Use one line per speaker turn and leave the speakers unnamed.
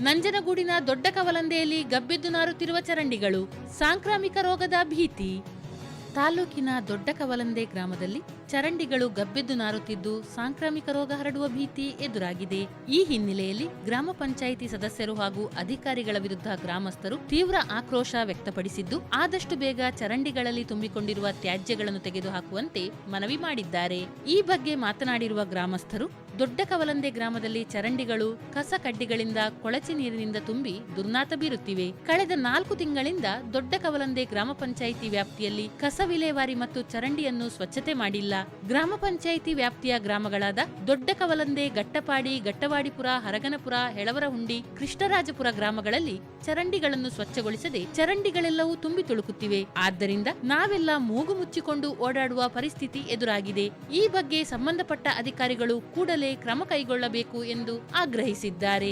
ನಂಜನಗೂಡಿನ ದೊಡ್ಡ ಕವಲಂದೆಯಲ್ಲಿ ಗಬ್ಬೆದ್ದು ನಾರುತ್ತಿರುವ ಚರಂಡಿಗಳು, ಸಾಂಕ್ರಾಮಿಕ ರೋಗದ ಭೀತಿ. ತಾಲೂಕಿನ ದೊಡ್ಡ ಕವಲಂದೆ ಗ್ರಾಮದಲ್ಲಿ ಚರಂಡಿಗಳು ಗಬ್ಬೆದ್ದು ನಾರುತ್ತಿದ್ದು ಸಾಂಕ್ರಾಮಿಕ ರೋಗ ಹರಡುವ ಭೀತಿ ಎದುರಾಗಿದೆ. ಈ ಹಿನ್ನೆಲೆಯಲ್ಲಿ ಗ್ರಾಮ ಪಂಚಾಯಿತಿ ಸದಸ್ಯರು ಹಾಗೂ ಅಧಿಕಾರಿಗಳ ವಿರುದ್ಧ ಗ್ರಾಮಸ್ಥರು ತೀವ್ರ ಆಕ್ರೋಶ ವ್ಯಕ್ತಪಡಿಸಿದ್ದು, ಆದಷ್ಟು ಬೇಗ ಚರಂಡಿಗಳಲ್ಲಿ ತುಂಬಿಕೊಂಡಿರುವ ತ್ಯಾಜ್ಯಗಳನ್ನು ತೆಗೆದುಹಾಕುವಂತೆ ಮನವಿ ಮಾಡಿದ್ದಾರೆ. ಈ ಬಗ್ಗೆ ಮಾತನಾಡಿರುವ ಗ್ರಾಮಸ್ಥರು, ದೊಡ್ಡ ಕವಲಂದೆ ಗ್ರಾಮದಲ್ಲಿ ಚರಂಡಿಗಳು ಕಸ ಕಡ್ಡಿಗಳಿಂದ ಕೊಳಚೆ ನೀರಿನಿಂದ ತುಂಬಿ ದುರ್ನಾತ ಬೀರುತ್ತಿವೆ. ಕಳೆದ 4 ತಿಂಗಳಿಂದ ದೊಡ್ಡ ಕವಲಂದೆ ಗ್ರಾಮ ಪಂಚಾಯಿತಿ ವ್ಯಾಪ್ತಿಯಲ್ಲಿ ಕಸ ವಿಲೇವಾರಿ ಮತ್ತು ಚರಂಡಿಯನ್ನು ಸ್ವಚ್ಛತೆ ಮಾಡಿಲ್ಲ. ಗ್ರಾಮ ಪಂಚಾಯಿತಿ ವ್ಯಾಪ್ತಿಯ ಗ್ರಾಮಗಳಾದ ದೊಡ್ಡ ಕವಲಂದೆ, ಗಟ್ಟಪಾಡಿ, ಗಟ್ಟವಾಡಿಪುರ, ಹರಗನಪುರ, ಹೆಳವರಹುಂಡಿ, ಕೃಷ್ಣರಾಜಪುರ ಗ್ರಾಮಗಳಲ್ಲಿ ಚರಂಡಿಗಳನ್ನು ಸ್ವಚ್ಛಗೊಳಿಸದೆ ಚರಂಡಿಗಳೆಲ್ಲವೂ ತುಂಬಿ ತುಳುಕುತ್ತಿವೆ. ಆದ್ದರಿಂದ ನಾವೆಲ್ಲ ಮೂಗು ಮುಚ್ಚಿಕೊಂಡು ಓಡಾಡುವ ಪರಿಸ್ಥಿತಿ ಎದುರಾಗಿದೆ. ಈ ಬಗ್ಗೆ ಸಂಬಂಧಪಟ್ಟ ಅಧಿಕಾರಿಗಳು ಕೂಡಲೇ ಕ್ರಮ ಕೈಗೊಳ್ಳಬೇಕು ಎಂದು ಆಗ್ರಹಿಸಿದ್ದಾರೆ.